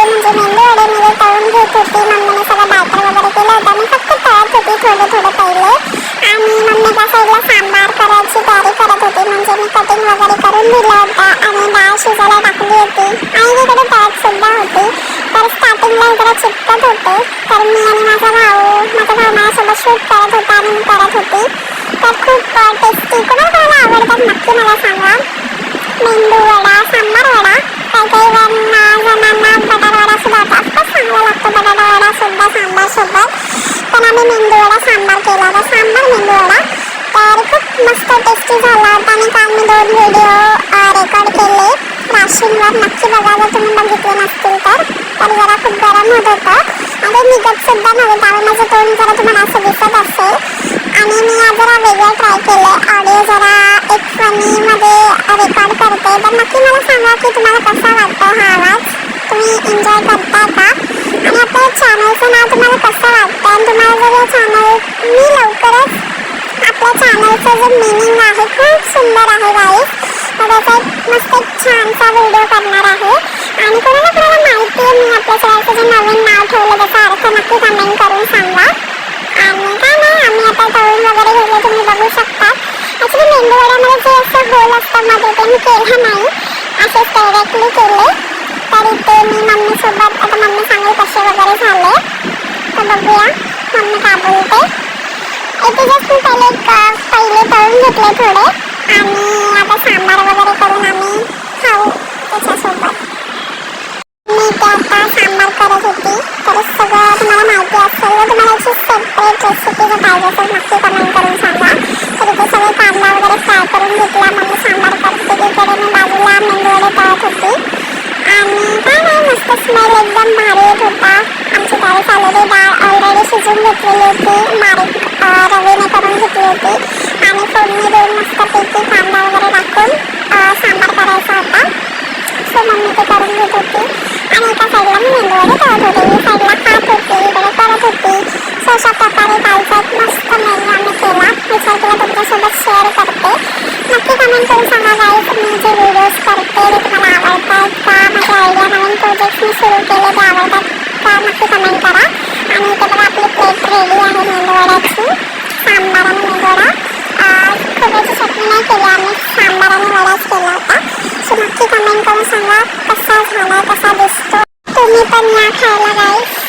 म्हणजे मेंदू वडे मी तळून घेत होती. मम्मीने सगळं बॅटर वगैरे केलं होतं. मी फक्त तळत होती थोडं थोडं पहिले. आणि मम्मी त्या साईडला सांबार करायची तयारी करत होती. म्हणजे मी कटिंग वगैरे करून दिलं होतं आणि डाळ शिजायला टाकली होती. आणि तिकडे तळत सुद्धा होती. तर स्टार्टिंगला इकडे चिपकत होते. तर मी आणि माझा भाऊ माझ्यासोबत शूट करत होता आणि मी करत होती. तर खूप टेस्टी कोणाला आवडतात नक्की मला सांगा. मेंदू वडा, सांबार वडा, काही जणांना बटाटा वडा सुद्धा होता. ऑफकोर्स चांगला लागतो बटाटा वडा सुद्धा सांबार सोबत. पण आम्ही मेंदू वडा सांबार केला होता. सांबार मेंदू वडा तर खूप मस्त टेस्टी झाला होता. आणि काल मी 2 व्हिडिओ रेकॉर्ड केले राशींवर. नक्की बघा जर तुम्ही बघितले नसतील तर. जरा खूप गरम होत होतं आणि निघत सुद्धा नव्हतं. त्यामुळे माझं तोंड जरा तुम्हाला असं दिसत असेल. आणि मी आज जरा वेगळं ट्राय केलं. ऑडिओ जरा एक फनीमध्ये रेकॉर्ड करते. तर नक्की मला सांगा की तुम्हाला कसा वाटतो हा आवाज. तुम्ही एन्जॉय करता का. आणि आपल्या चॅनलचं नाव तुम्हाला कसं वाटतं. आणि तुम्हाला जर हे चॅनल मी लवकरच आपल्या चॅनलचं जे मिनिंग आहे खूप सुंदर आहे गाईस. तर त्याचा एक मस्त एक छानसा व्हिडिओ करणार आहे. आणि कोणाला माहिती आहे मी आपल्या चॅनलचं जे नवीन नाव ठेवलं त्याचा अर्थ नक्की कमेंट करून सांगा. आणि काय नाही आम्ही आता तळून वगैरे घेतले तुम्ही बघू शकता. ॲक्च्युली मेंदू वड्यामध्ये जे असं होल असतं मध्ये ते मी केलं नाही. असेच डायरेक्टली केले. तर इथे मी मम्मीसोबत आता मम्मी सांगेल कसे वगैरे झाले. तर बघूया मम्मी काय बोलते. इथे जस्ट मी पहिले तळून घेतले थोडे. आणि आता सांबार वगैरे करून आम्ही खाऊ त्याच्यासोबत. मी इथे आता सांबार करत होती. तर सगळं तुम्हाला माहिती असेल व तुम्हाला याची सेपरेट रेसिपी जर पाहिजे असेल नक्की कमेंट करून सांगा. तर इथे सगळे कांदा वगैरे फ्राय करून घेतला. मम्मी सांबार करते. तिकडे मी बाजूला मेंदू वडे तळत होती. आणि काय नाही मस्त स्मेल एकदम भारी येत होता. आमची तयारी चाललेली. डाळ ऑलरेडी शिजून घेतलेली होती. बारीक रवीने करून घेतली होती. आणि फोडणी देऊन मस्तपैकी कांदा वगैरे टाकून सांबार करायचा होता. सो मम्मी ते करून घेत होती. आणि एका साईडला मी मेंदू वडे तळत होते. मी साईडला खात होती. इकडे करत होती. सो अशा प्रकारे कालचा एक मस्त मेनू आम्ही केला. विचार केला तुमच्यासोबत शेअर करते. नक्की कमेंट करून सांगा गाईस मी जे व्हिडिओज करते ते तुम्हाला आवडतात का. माझे आयडिया नवीन प्रोजेक्ट्स मी सुरू केले ते आवडतात का नक्की कमेंट करा. आणि इथे बघा आपली प्लेट रेडी आहे मेंदू वड्याची. सांबार आणि मेंदू वडा. खोबऱ्याची चटणी नाही केली आम्ही. सांबार आणि वडाच केला होता. सो नक्की कमेंट करून सांगा कसा झाला कसा दिसतो. तुम्ही पण या खायला गाईस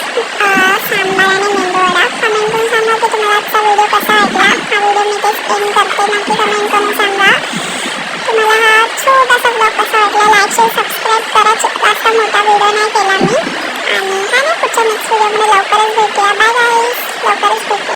सांबार आणि मेंदू वडा. कमेंट करून सांगा की तुम्हाला आजचा व्हिडिओ कसा वाटला. हा व्हिडिओ मी तेच एंड करते. नक्की कमेंट करून सांगा तुम्हाला हा छोटासा ब्लॉग कसा वाटला. लाईक शेअर सबस्क्राईब करा. जास्त मोठा व्हिडिओ नाही केला मी. आणि काय नाही पुढच्या नेक्स्ट व्हिडिओमध्ये लवकरच भेटूया. बाय गाईस. लवकरच भेटू.